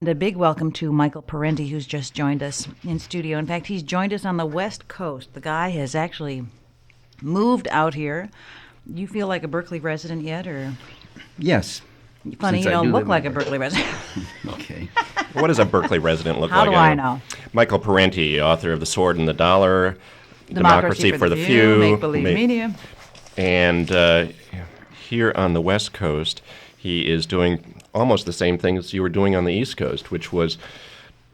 A big welcome to Michael Parenti, who's just joined us in studio. In fact, he's joined us on the West Coast. The guy has actually moved out here. You feel like a Berkeley resident yet, or? Yes. Funny, you don't look like a Berkeley resident. Okay. What does a Berkeley resident look How like? do I know? Michael Parenti, author of The Sword and the Dollar, Democracy for the Few, Make-Believe Media. And here on the West Coast, he is doing almost the same things you were doing on the East Coast, which was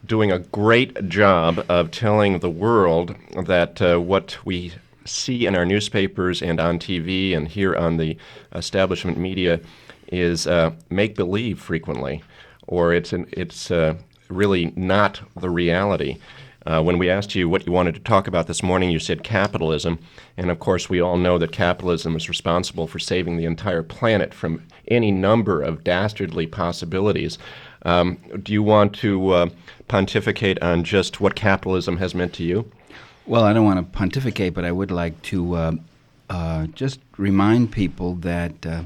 doing a great job of telling the world that what we see in our newspapers and on TV and here on the establishment media is make-believe frequently, or it's really not the reality. When we asked you what you wanted to talk about this morning, you said capitalism, and of course we all know that capitalism is responsible for saving the entire planet from any number of dastardly possibilities. Do you want to pontificate on just what capitalism has meant to you? Well, I don't want to pontificate, but I would like to just remind people that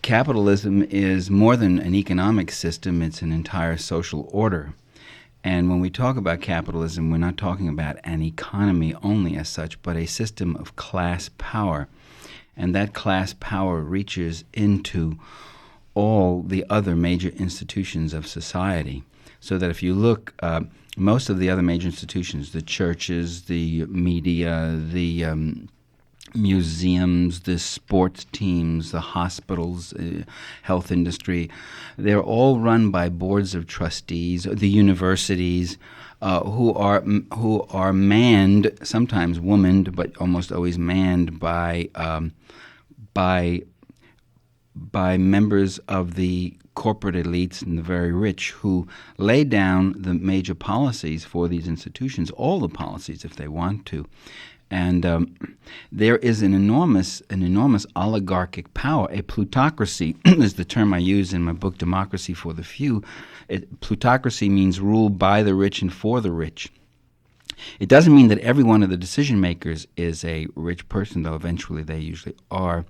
capitalism is more than an economic system. It's an entire social order. And when we talk about capitalism, we're not talking about an economy only as such, but a system of class power. And that class power reaches into all the other major institutions of society. So that if you look, most of the other major institutions, the churches, the media, the museums, the sports teams, the hospitals, health industry, they're all run by boards of trustees. The universities, who are manned, sometimes womaned, but almost always manned by members of the corporate elites and the very rich, who lay down the major policies for these institutions, all the policies if they want to. And there is an enormous oligarchic power. A plutocracy is the term I use in my book, Democracy for the Few. Plutocracy means rule by the rich and for the rich. It doesn't mean that every one of the decision makers is a rich person, though eventually they usually are,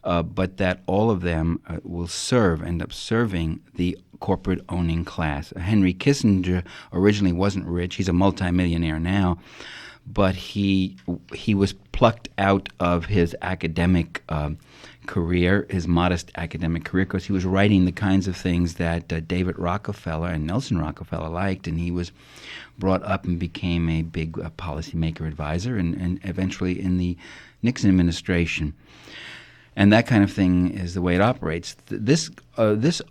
but that all of them will end up serving the corporate owning class. Henry Kissinger originally wasn't rich. He's a multimillionaire now. But he was plucked out of his academic career, his modest academic career, because he was writing the kinds of things that David Rockefeller and Nelson Rockefeller liked, and he was brought up and became a big policymaker advisor, and eventually in the Nixon administration. And that kind of thing is the way it operates. This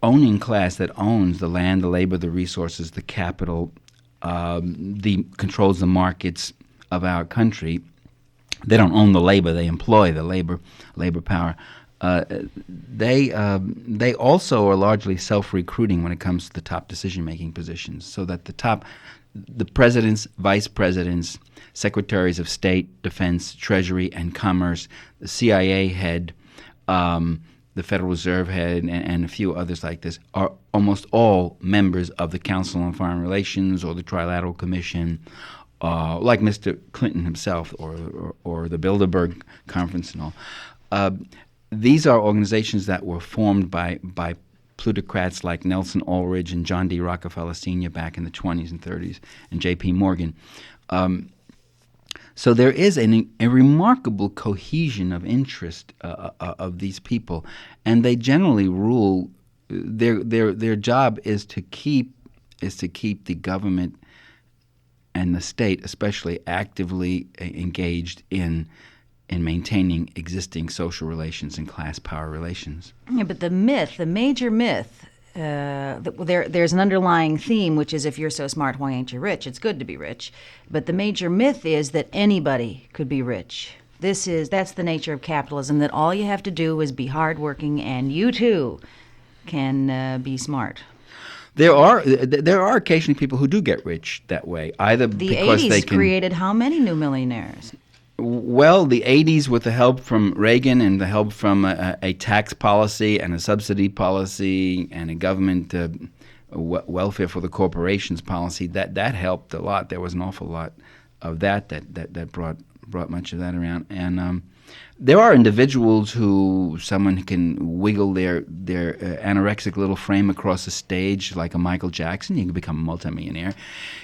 owning class that owns the land, the labor, the resources, the capital, controls the markets of our country. They don't own the labor; they employ the labor power. They also are largely self-recruiting when it comes to the top decision-making positions. So that the presidents, vice presidents, secretaries of state, defense, treasury, and commerce, the CIA head, the Federal Reserve head, and a few others like this are almost all members of the Council on Foreign Relations or the Trilateral Commission. Like Mr. Clinton himself, or the Bilderberg Conference and all. These are organizations that were formed by plutocrats like Nelson Ulrich and John D. Rockefeller Sr. back in the 20s and 30s, and J.P. Morgan. So there is a remarkable cohesion of interest of these people, and they generally rule. Their job is to keep the government and the state especially actively engaged in maintaining existing social relations and class power relations. Yeah, but the major myth, there's an underlying theme, which is if you're so smart, why ain't you rich? It's good to be rich. But the major myth is that anybody could be rich. That's the nature of capitalism, that all you have to do is be hardworking, and you too can be smart. There are occasionally people who do get rich that way, either because they can. The 80s created how many new millionaires? Well, the 80s, with the help from Reagan and the help from a tax policy and a subsidy policy and a government welfare for the corporations policy, that helped a lot. There was an awful lot of that brought brought much of that around. And there are individuals someone can wiggle their anorexic little frame across a stage like a Michael Jackson, you can become a multimillionaire.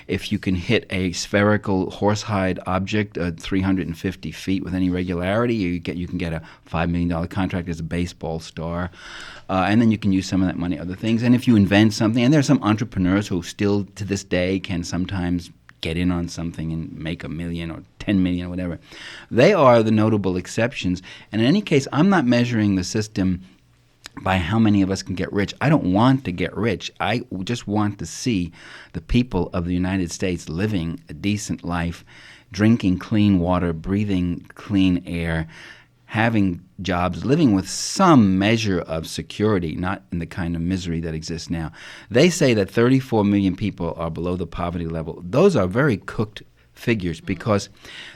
If you can hit a spherical horsehide object at 350 feet with any regularity, you can get a $5 million contract as a baseball star. And then you can use some of that money on other things. And if you invent something, and there are some entrepreneurs who still to this day can sometimes get in on something and make $1 million or $10 million or whatever. They are the notable exceptions. And in any case, I'm not measuring the system by how many of us can get rich. I don't want to get rich. I just want to see the people of the United States living a decent life, drinking clean water, breathing clean air, having jobs, living with some measure of security, not in the kind of misery that exists now. They say that 34 million people are below the poverty level. Those are very cooked figures because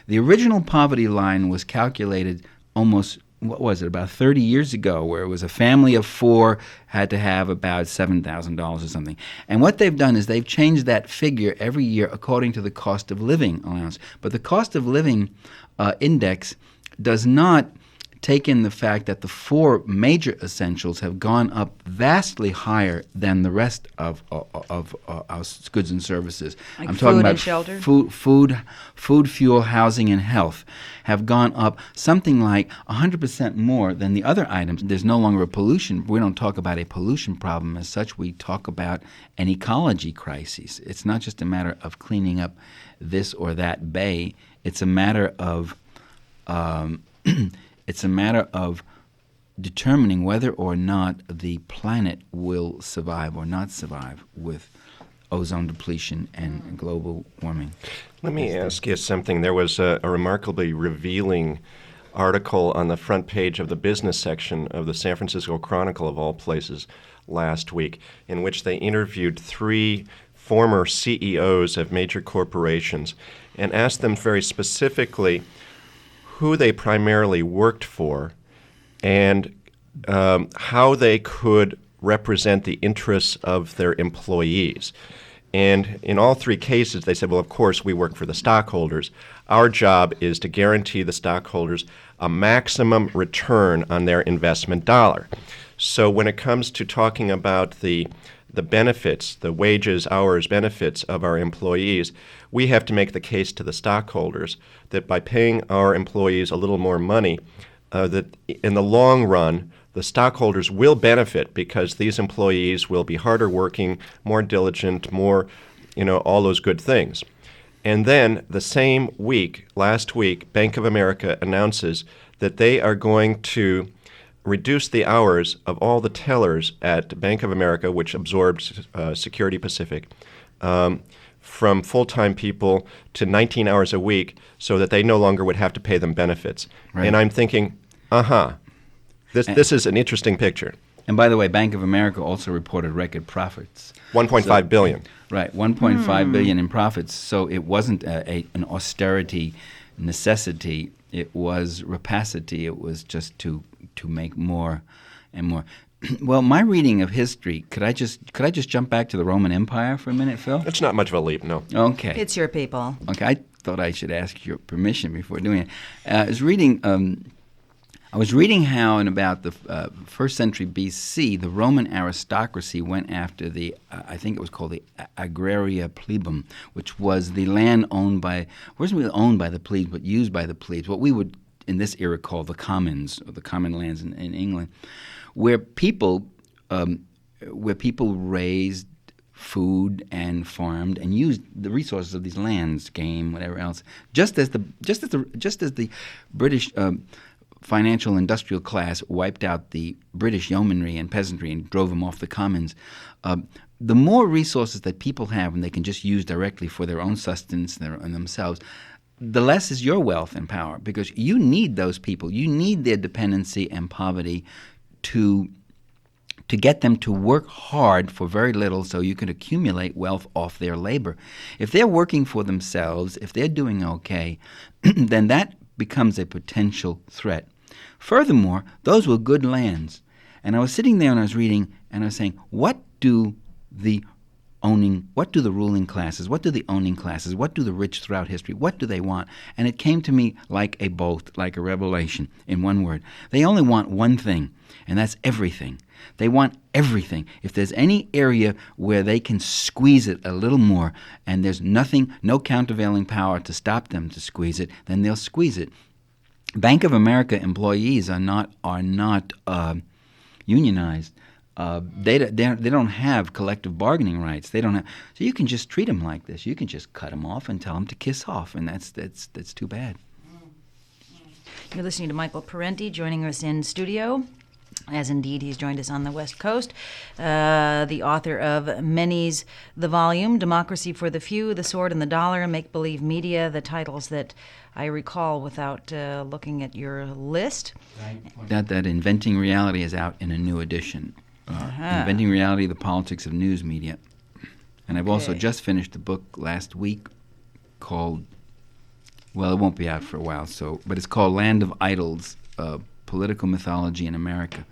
the original poverty line was calculated almost, about 30 years ago, where it was a family of 4 had to have about $7,000 or something. And what they've done is they've changed that figure every year according to the cost of living allowance. But the cost of living index does not take in the fact that the 4 major essentials have gone up vastly higher than the rest of our goods and services. Like I'm food talking about and shelter? Food, fuel, housing, and health have gone up something like 100% more than the other items. There's no longer a pollution. We don't talk about a pollution problem as such. We talk about an ecology crisis. It's not just a matter of cleaning up this or that bay. It's a matter of determining whether or not the planet will survive or not survive with ozone depletion and global warming. Let me ask you something. There was a remarkably revealing article on the front page of the business section of the San Francisco Chronicle, of all places, last week, in which they interviewed 3 former CEOs of major corporations and asked them very specifically who they primarily worked for and how they could represent the interests of their employees. And in all 3 cases, they said, well, of course, we work for the stockholders. Our job is to guarantee the stockholders a maximum return on their investment dollar. So when it comes to talking about the benefits, the wages, hours, benefits of our employees, we have to make the case to the stockholders that by paying our employees a little more money, that in the long run, the stockholders will benefit because these employees will be harder working, more diligent, more, all those good things. And then the same week, last week, Bank of America announces that they are going to reduce the hours of all the tellers at Bank of America, which absorbs Security Pacific, from full-time people to 19 hours a week so that they no longer would have to pay them benefits. Right. And I'm thinking, this is an interesting picture. And by the way, Bank of America also reported record profits. $1.5 billion. Right, $1.5 billion in profits. So it wasn't an austerity necessity. It was rapacity. It was just to make more and more. Well, my reading of history, could I just jump back to the Roman Empire for a minute, Phil? It's not much of a leap, no. Okay. It's your people. Okay, I thought I should ask your permission before doing it. I was reading how in about the 1st century B.C., the Roman aristocracy went after the, I think it was called the agraria plebum, which was the land owned by, wasn't really owned by the plebes, but used by the plebes, what we would in this era call the commons, or the common lands in England, where people raised food and farmed and used the resources of these lands, game, whatever else, just as the British financial industrial class wiped out the British yeomanry and peasantry and drove them off the commons. The more resources that people have and they can just use directly for their own sustenance and themselves, the less is your wealth and power, because you need those people. You need their dependency and poverty to get them to work hard for very little so you can accumulate wealth off their labor. If they're working for themselves, if they're doing okay, then that becomes a potential threat. Furthermore, those were good lands. And I was sitting there and I was reading and I was saying, what do the what do the ruling classes, what do the owning classes, what do the rich throughout history, what do they want? And it came to me like a bolt, like a revelation, in one word. They only want one thing, and that's everything. They want everything. If there's any area where they can squeeze it a little more, and there's nothing, no countervailing power to stop them to squeeze it, then they'll squeeze it. Bank of America employees are not unionized. They don't have collective bargaining rights. They don't have, so you can just treat them like this. You can just cut them off and tell them to kiss off, and that's too bad. You're listening to Michael Parenti, joining us in studio, as indeed he's joined us on the West Coast, the author of Many's the Volume, Democracy for the Few, The Sword and the Dollar, Make-Believe Media, the titles that I recall without looking at your list. That Inventing Reality is out in a new edition. Inventing Reality, The Politics of News Media. And I've also just finished a book last week called, well, it won't be out for a while, but it's called Land of Idols, Political Mythology in America,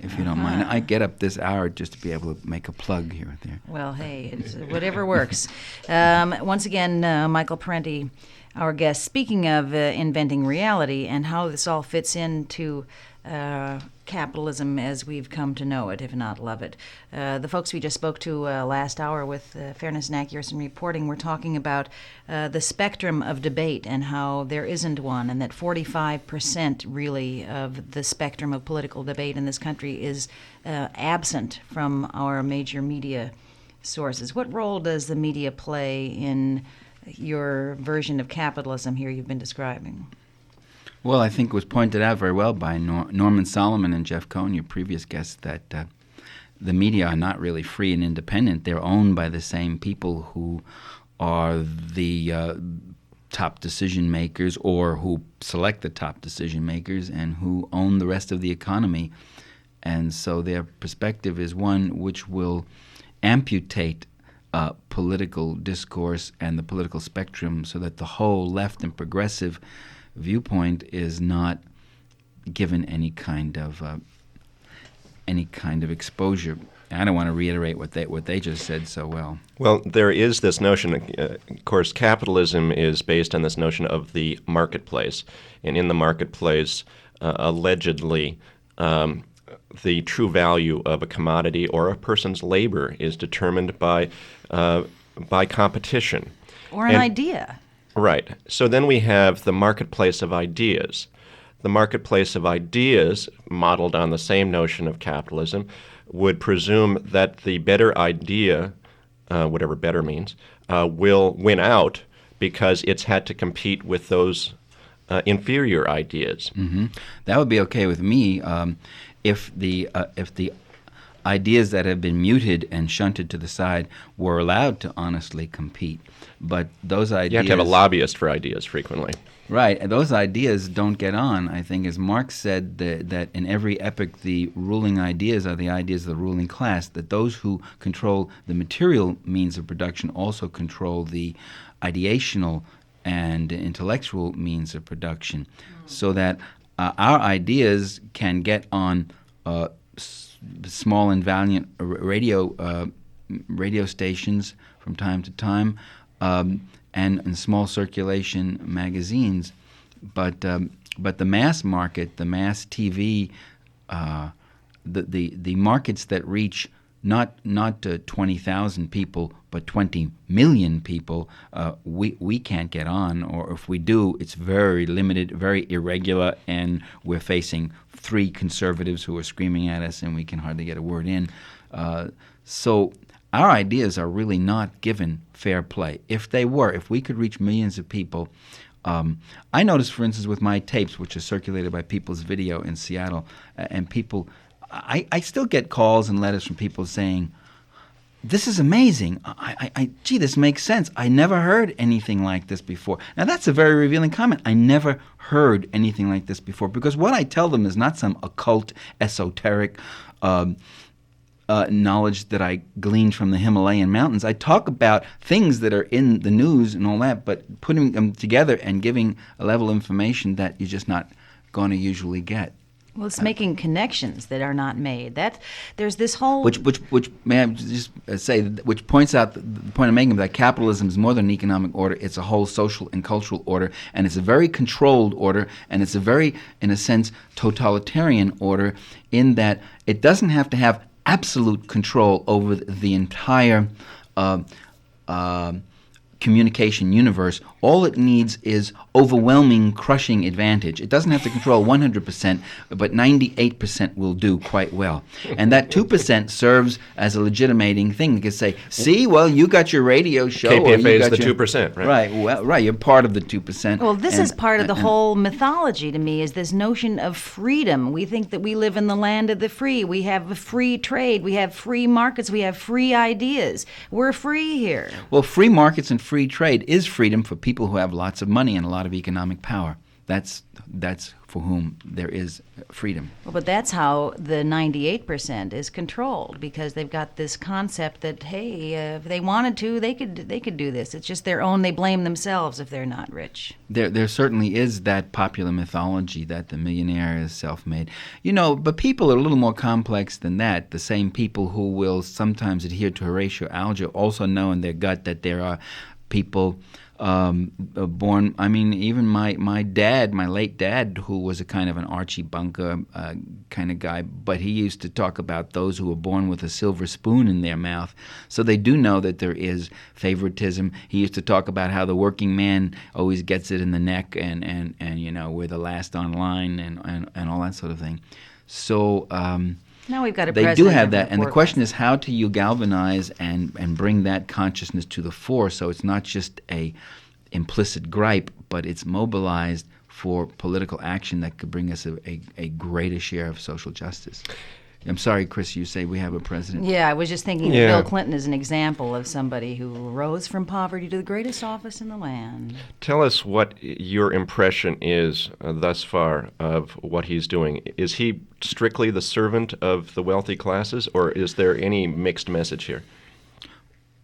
if you don't mind. I get up this hour just to be able to make a plug here and there. Well, hey, it's whatever works. Once again, Michael Parenti, our guest, speaking of inventing reality and how this all fits into capitalism as we've come to know it, if not love it. The folks we just spoke to last hour with Fairness and Accuracy Reporting were talking about the spectrum of debate and how there isn't one, and that 45% really of the spectrum of political debate in this country is absent from our major media sources. What role does the media play in your version of capitalism here you've been describing? Well, I think it was pointed out very well by Norman Solomon and Jeff Cohn, your previous guests, that the media are not really free and independent. They're owned by the same people who are the top decision makers, or who select the top decision makers, and who own the rest of the economy. And so their perspective is one which will amputate political discourse and the political spectrum so that the whole left and progressive viewpoint is not given any kind of exposure. I don't want to reiterate what they just said so well. Well, there is this notion, of course, capitalism is based on this notion of the marketplace. And in the marketplace, allegedly, the true value of a commodity or a person's labor is determined by competition. Or an idea. Right. So then we have the marketplace of ideas. The marketplace of ideas, modeled on the same notion of capitalism, would presume that the better idea, whatever better means, will win out because it's had to compete with those inferior ideas. Mm-hmm. That would be okay with me if the ideas that have been muted and shunted to the side were allowed to honestly compete. But those ideas... You have to have a lobbyist for ideas frequently. Right, and those ideas don't get on. I think, as Marx said, that in every epoch the ruling ideas are the ideas of the ruling class, that those who control the material means of production also control the ideational and intellectual means of production, so that our ideas can get on small and valiant radio stations from time to time, and in small circulation magazines, but the mass market, the mass TV, the markets that reach not 20,000 people but 20 million people, we can't get on, or if we do, it's very limited, very irregular, and we're facing 3 conservatives who are screaming at us, and we can hardly get a word in. So our ideas are really not given fair play. If we could reach millions of people, I noticed, for instance, with my tapes, which are circulated by People's Video in Seattle, and people, I still get calls and letters from people saying, "This is amazing. Gee, this makes sense. I never heard anything like this before." Now, that's a very revealing comment. I never heard anything like this before, because what I tell them is not some occult, esoteric knowledge that I gleaned from the Himalayan mountains. I talk about things that are in the news and all that, but putting them together and giving a level of information that you're just not going to usually get. Well, it's making connections that are not made. There's this whole Which may I just say, which points out the point I'm making, that capitalism is more than an economic order. It's a whole social and cultural order, and it's a very controlled order, and it's a very, in a sense, totalitarian order, in that it doesn't have to have absolute control over the entire communication universe. All it needs is overwhelming, crushing advantage. It doesn't have to control 100%, but 98% will do quite well. And that 2% serves as a legitimating thing. You can say, see, well, you got your radio show. KPFA is the 2%, right? Right, well, right, you're part of the 2%. Well, this is part of the whole mythology to me, is this notion of freedom. We think that we live in the land of the free. We have a free trade. We have free markets. We have free ideas. We're free here. Well, free markets and free trade is freedom for people who have lots of money and a lot of economic power. That's for whom there is freedom. Well, but that's how the 98% is controlled, because they've got this concept that, hey, if they wanted to, they could do this. It's just their own. They blame themselves if they're not rich. There certainly is that popular mythology that the millionaire is self-made. But people are a little more complex than that. The same people who will sometimes adhere to Horatio Alger also know in their gut that there are people born. I mean, even my late dad, who was a kind of an Archie Bunker kind of guy, but he used to talk about those who were born with a silver spoon in their mouth. So they do know that there is favoritism. He used to talk about how the working man always gets it in the neck, and we're the last on line, and all that sort of thing. So now we've got a they president do have of that, and the poor question class. is, how do you galvanize and bring that consciousness to the fore, so it's not just a implicit gripe, but it's mobilized for political action that could bring us a greater share of social justice. I'm sorry, Kris, you say we have a president. Yeah, I was just thinking that Bill Clinton is an example of somebody who rose from poverty to the greatest office in the land. Tell us what your impression is thus far of what he's doing. Is he strictly the servant of the wealthy classes, or is there any mixed message here?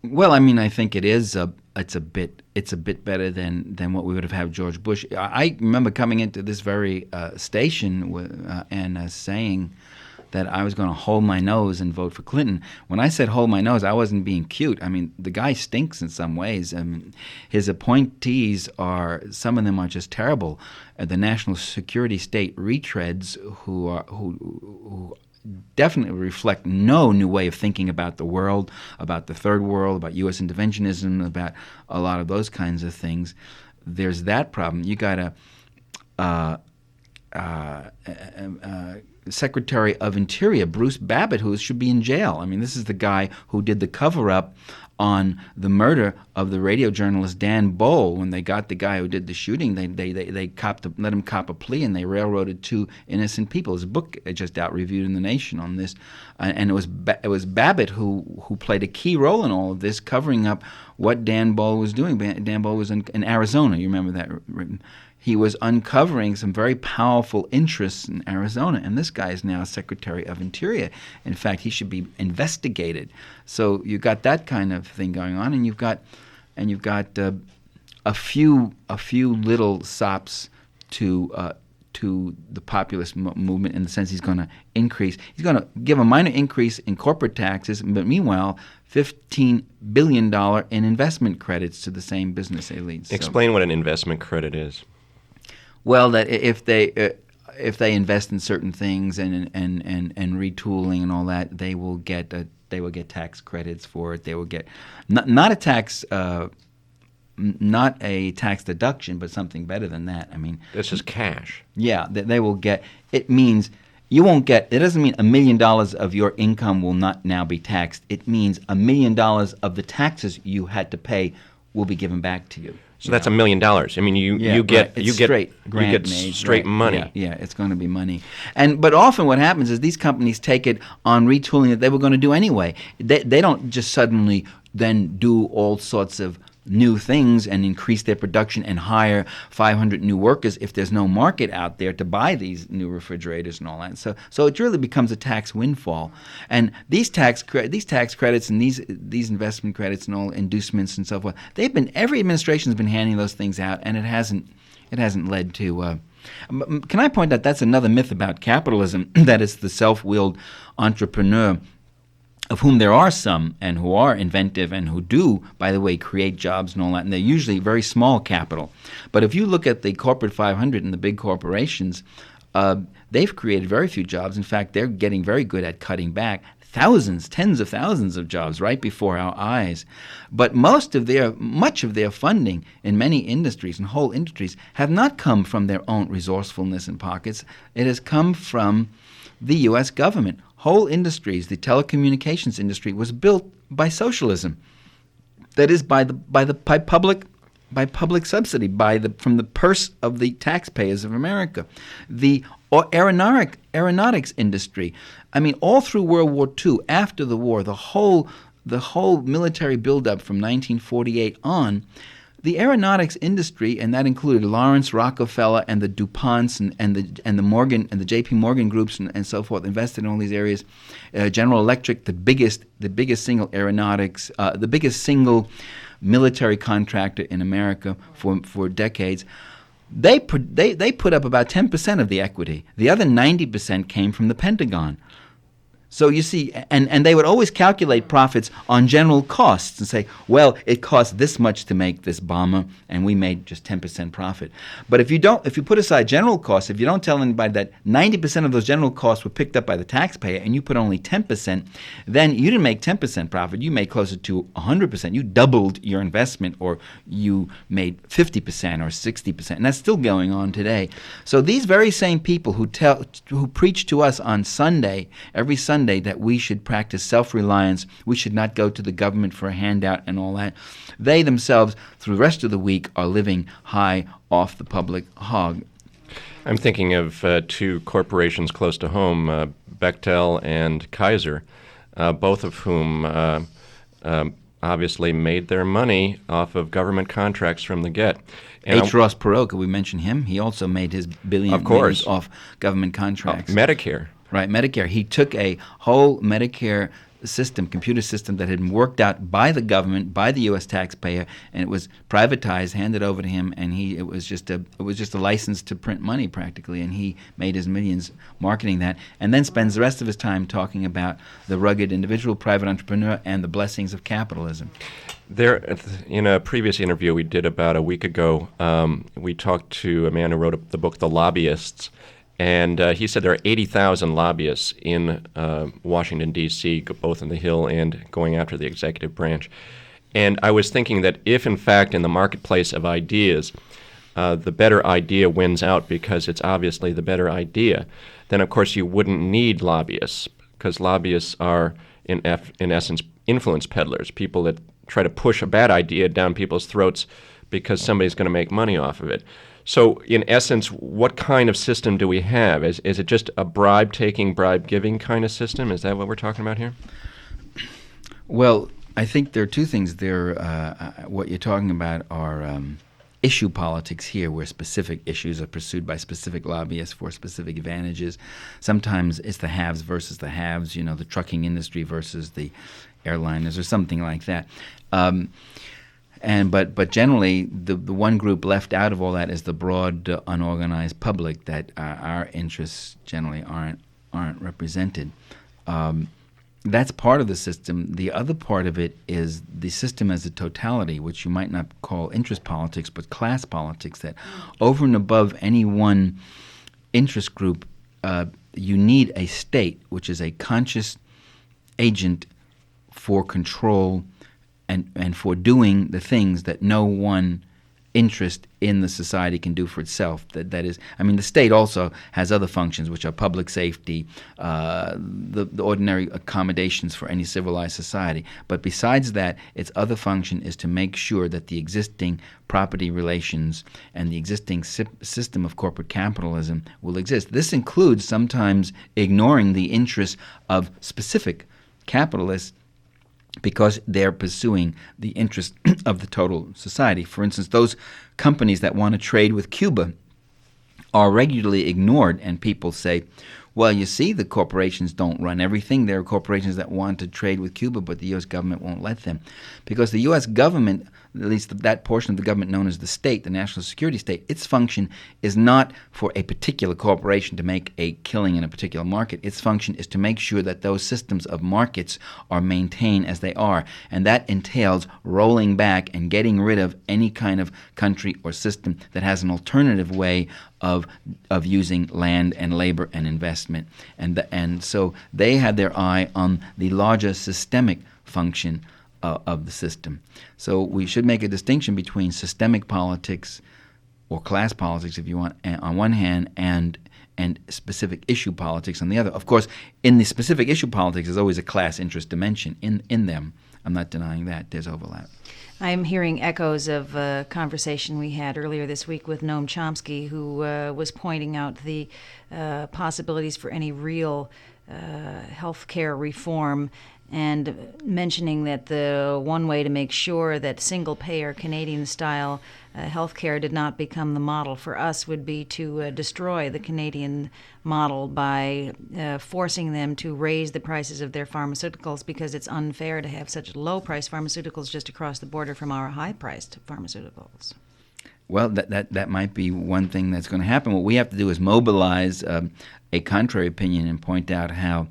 Well, I mean, I think it is it's a bit better than what we would have had George Bush. I remember coming into this very station and saying that I was going to hold my nose and vote for Clinton. When I said hold my nose, I wasn't being cute. I mean, the guy stinks in some ways. His appointees some of them are just terrible. The national security state retreads who definitely reflect no new way of thinking about the world, about the third world, about U.S. interventionism, about a lot of those kinds of things. There's that problem. You got Secretary of Interior, Bruce Babbitt, who should be in jail. I mean, this is the guy who did the cover-up on the murder of the radio journalist Dan Bowl. When they got the guy who did the shooting, they let him cop a plea, and they railroaded two innocent people. There's a book just out, reviewed in The Nation, on this, and it was Babbitt who played a key role in all of this, covering up what Dan Bowl was doing. Dan Bowl was in Arizona. You remember that written. He was uncovering some very powerful interests in Arizona, and this guy is now Secretary of Interior. In fact, he should be investigated. So you've got that kind of thing going on, and you've got a few little sops to the populist movement, in the sense he's going to increase. He's going to give a minor increase in corporate taxes, but meanwhile, $15 billion in investment credits to the same business elites. Explain what an investment credit is. Well, that if they invest in certain things and retooling and all that, they will get tax credits for it. They will get not a tax deduction, but something better than that. I mean, this is cash. Yeah, they will get. It means you won't get. It doesn't mean $1 million of your income will not now be taxed. It means $1 million of the taxes you had to pay will be given back to you. So that's $1 million. I mean, you get straight money. Yeah, it's going to be money. But often what happens is these companies take it on retooling that they were going to do anyway. They don't just suddenly then do all sorts of new things and increase their production and hire 500 new workers if there's no market out there to buy these new refrigerators and all that. So it really becomes a tax windfall. And these tax credits and these investment credits and all inducements and so forth, every administration has been handing those things out, and it hasn't led to Can I point out that's another myth about capitalism, that it's the self-willed entrepreneur, of whom there are some and who are inventive and who do, by the way, create jobs and all that, and they're usually very small capital. But if you look at the corporate 500 and the big corporations, they've created very few jobs. In fact, they're getting very good at cutting back thousands, tens of thousands of jobs right before our eyes. But much of their funding in many industries and whole industries have not come from their own resourcefulness and pockets. It has come from the U.S. government. Whole industries, the telecommunications industry, was built by socialism. That is, by public subsidy, from the purse of the taxpayers of America. The aeronautics industry. I mean, all through World War II, after the war, the whole military buildup from 1948 on, the aeronautics industry, and that included Lawrence Rockefeller and the DuPonts and the Morgan and the J.P. Morgan groups and so forth, invested in all these areas. General Electric, the biggest single aeronautics, the biggest single military contractor in America for decades. They put up about 10% of the equity. The other 90% came from the Pentagon. So you see, and they would always calculate profits on general costs and say, well, it cost this much to make this bomber, and we made just 10% profit. But if you put aside general costs, if you don't tell anybody that 90% of those general costs were picked up by the taxpayer, and you put only 10%, then you didn't make 10% profit. You made closer to 100%. You doubled your investment, or you made 50% or 60%, and that's still going on today. So these very same people who preach to us on Sunday, every Sunday, that we should practice self-reliance, we should not go to the government for a handout and all that, they themselves, through the rest of the week, are living high off the public hog. I'm thinking of two corporations close to home, Bechtel and Kaiser, both of whom obviously made their money off of government contracts from the get. H. Ross Perot, could we mention him? He also made his billions off government contracts. Medicare. Right, Medicare. He took a whole Medicare system, computer system that had been worked out by the government, by the U.S. taxpayer, and it was privatized, handed over to him, and it was just a license to print money practically, and he made his millions marketing that, and then spends the rest of his time talking about the rugged individual private entrepreneur and the blessings of capitalism. There, in a previous interview we did about a week ago, we talked to a man who wrote the book The Lobbyists. And he said there are 80,000 lobbyists in Washington, D.C., both on the Hill and going after the executive branch. And I was thinking that if, in fact, in the marketplace of ideas, the better idea wins out because it's obviously the better idea, then, of course, you wouldn't need lobbyists, because lobbyists are, in essence, influence peddlers, people that try to push a bad idea down people's throats because somebody's going to make money off of it. So, in essence, what kind of system do we have? Is it just a bribe-taking, bribe-giving kind of system? Is that what we're talking about here? Well, I think there are two things there. What you're talking about are issue politics here, where specific issues are pursued by specific lobbyists for specific advantages. Sometimes it's the haves versus the haves, the trucking industry versus the airliners or something like that. But generally, the one group left out of all that is the broad, unorganized public that our interests generally aren't represented. That's part of the system. The other part of it is the system as a totality, which you might not call interest politics, but class politics, that over and above any one interest group, you need a state, which is a conscious agent for control and for doing the things that no one interest in the society can do for itself. That is, the state also has other functions, which are public safety, the ordinary accommodations for any civilized society. But besides that, its other function is to make sure that the existing property relations and the existing system of corporate capitalism will exist. This includes sometimes ignoring the interests of specific capitalists because they're pursuing the interest of the total society. For instance, those companies that want to trade with Cuba are regularly ignored, and people say, well, you see, the corporations don't run everything. There are corporations that want to trade with Cuba, but the U.S. government won't let them. Because the U.S. government, at least that portion of the government known as the state, the national security state, its function is not for a particular corporation to make a killing in a particular market. Its function is to make sure that those systems of markets are maintained as they are. And that entails rolling back and getting rid of any kind of country or system that has an alternative way of using land and labor and investment. And so they had their eye on the larger systemic function of the system. So we should make a distinction between systemic politics or class politics, if you want, on one hand, and specific issue politics on the other. Of course, in the specific issue politics, there's always a class interest dimension in them. I'm not denying that. There's overlap. I'm hearing echoes of a conversation we had earlier this week with Noam Chomsky, who was pointing out the possibilities for any real healthcare reform, and mentioning that the one way to make sure that single-payer Canadian-style healthcare did not become the model for us would be to destroy the Canadian model by forcing them to raise the prices of their pharmaceuticals, because it's unfair to have such low-priced pharmaceuticals just across the border from our high-priced pharmaceuticals. Well, that might be one thing that's going to happen. What we have to do is mobilize a contrary opinion and point out how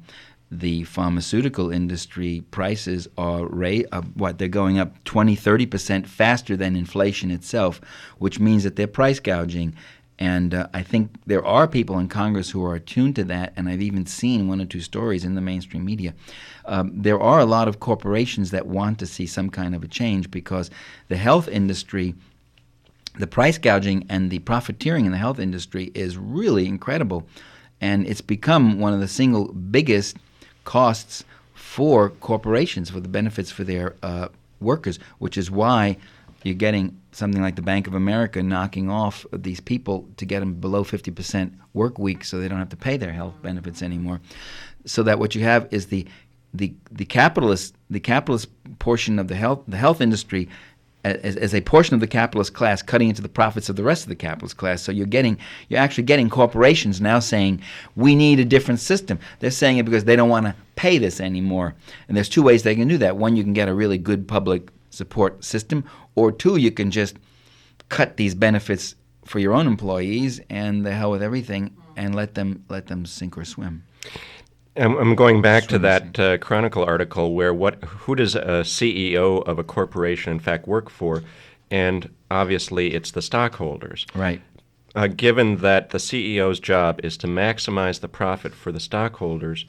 the pharmaceutical industry prices are they're going up 20-30% faster than inflation itself, which means that they're price gouging. And I think there are people in Congress who are attuned to that, and I've even seen one or two stories in the mainstream media. There are a lot of corporations that want to see some kind of a change, because the health industry, the price gouging and the profiteering in the health industry is really incredible. And it's become one of the single biggest costs for corporations, for the benefits for their workers, which is why you're getting something like the Bank of America knocking off these people to get them below 50% work week, so they don't have to pay their health benefits anymore. So that what you have is the capitalist portion of the health industry as a portion of the capitalist class cutting into the profits of the rest of the capitalist class. So you're actually getting corporations now saying, we need a different system. They're saying it because they don't want to pay this anymore. And there's two ways they can do that. One, you can get a really good public support system, or two, you can just cut these benefits for your own employees and the hell with everything and let them sink or swim. I'm going back to that Chronicle article where who does a CEO of a corporation in fact work for? And obviously it's the stockholders. Right. Given that the CEO's job is to maximize the profit for the stockholders,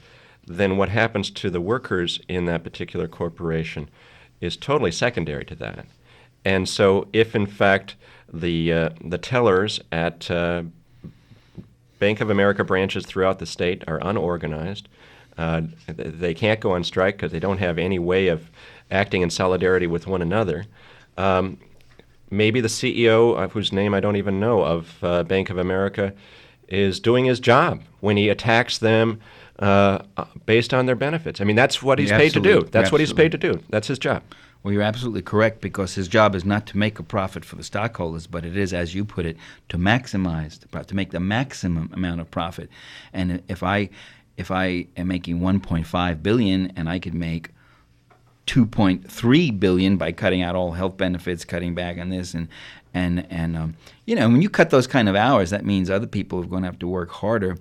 then what happens to the workers in that particular corporation is totally secondary to that. And so if in fact the tellers at Bank of America branches throughout the state are unorganized, they can't go on strike because they don't have any way of acting in solidarity with one another. Maybe the CEO, whose name I don't even know, of Bank of America is doing his job when he attacks them based on their benefits. I mean, that's what he's paid to do. That's what he's paid to do. That's his job. Well, you're absolutely correct, because his job is not to make a profit for the stockholders, but it is, as you put it, to maximize the profit, to make the maximum amount of profit. And if I am making $1.5 billion and I could make $2.3 billion by cutting out all health benefits, cutting back on this, and when you cut those kind of hours, that means other people are going to have to work harder.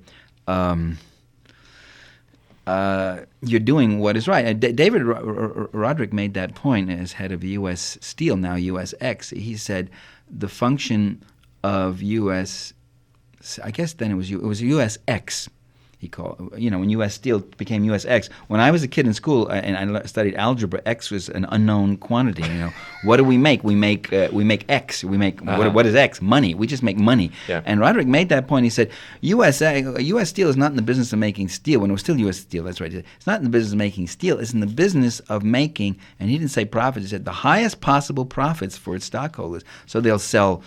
You're doing what is right. David Roderick made that point as head of U.S. Steel, now USX. He said the function of U.S. I guess then it was USX. He called, when U.S. Steel became USX. When I was a kid in school and I studied algebra, X was an unknown quantity. What do we make? We make X. We make what is X? Money. We just make money. Yeah. And Roderick made that point. He said, U.S. Steel is not in the business of making steel. When it was still U.S. Steel, that's right. It's not in the business of making steel. It's in the business of making, and he didn't say profits. He said the highest possible profits for its stockholders. So they'll sell.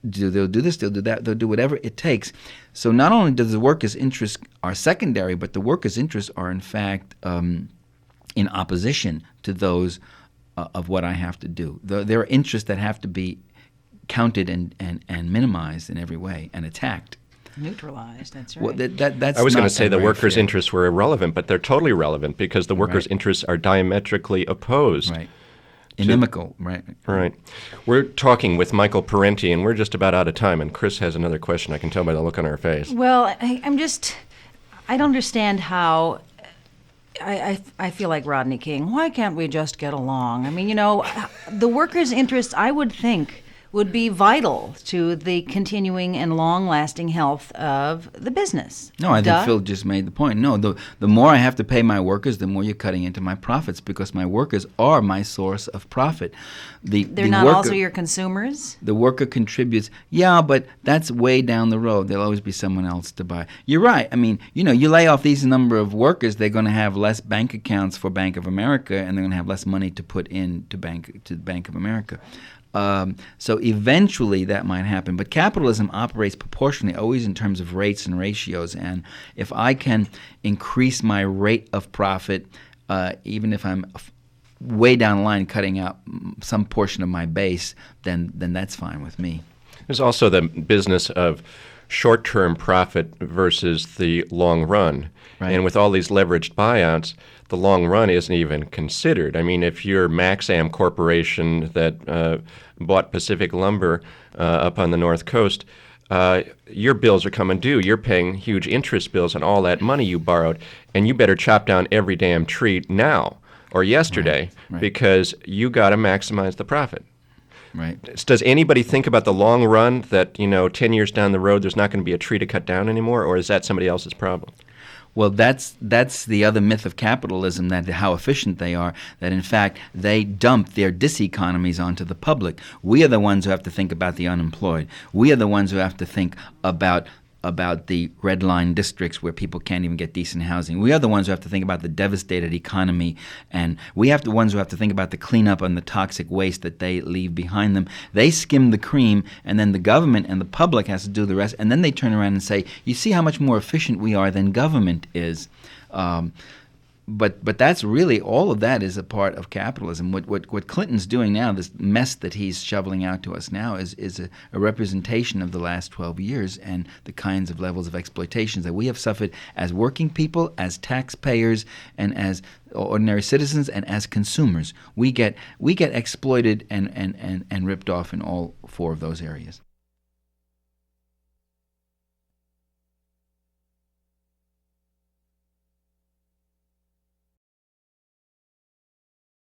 They'll do this, they'll do that, they'll do whatever it takes. So not only does the workers' interests are secondary, but the workers' interests are in fact in opposition to those of what I have to do. There are interests that have to be counted and minimized in every way and attacked. Neutralized, that's right. Well, that's I was going not to say the very workers' fair. interests were irrelevant, but they're totally relevant because the workers' Right. interests are diametrically opposed. Right. Inimical, right. Right. We're talking with Michael Parenti, and we're just about out of time. And Kris has another question. I can tell by the look on her face. Well, I don't understand how. I feel like Rodney King. Why can't we just get along? I mean, the workers' interests, I would think, would be vital to the continuing and long-lasting health of the business. No, I Duh. think Phil just made the point. No, the more I have to pay my workers, the more you're cutting into my profits because my workers are my source of profit. They're not also your consumers? The worker contributes. Yeah, but that's way down the road. There'll always be someone else to buy. You're right. I mean, you lay off these number of workers, they're going to have less bank accounts for Bank of America, and they're going to have less money to put in to Bank of America. So eventually that might happen. But capitalism operates proportionally, always in terms of rates and ratios. And if I can increase my rate of profit, even if I'm way down the line cutting out some portion of my base, then that's fine with me. There's also the business of short-term profit versus the long run. Right. And with all these leveraged buyouts, the long run isn't even considered. I mean, if you're Maxam Corporation that bought Pacific Lumber up on the North Coast, your bills are coming due. You're paying huge interest bills on all that money you borrowed, and you better chop down every damn tree now or yesterday Right. because you got to maximize the profit. Right. Does anybody think about the long run that, 10 years down the road there's not going to be a tree to cut down anymore, or is that somebody else's problem? Well, that's the other myth of capitalism, that how efficient they are, that in fact they dump their diseconomies onto the public. We are the ones who have to think about the unemployed. We are the ones who have to think about the red line districts where people can't even get decent housing. We are the ones who have to think about the devastated economy, and we have the ones who have to think about the cleanup and the toxic waste that they leave behind them. They skim the cream, and then the government and the public has to do the rest, and then they turn around and say, you see how much more efficient we are than government is. But that's really, all of that is a part of capitalism. What Clinton's doing now, this mess that he's shoveling out to us now, is a representation of the last 12 years and the kinds of levels of exploitations that we have suffered as working people, as taxpayers, and as ordinary citizens, and as consumers. We get exploited and ripped off in all four of those areas.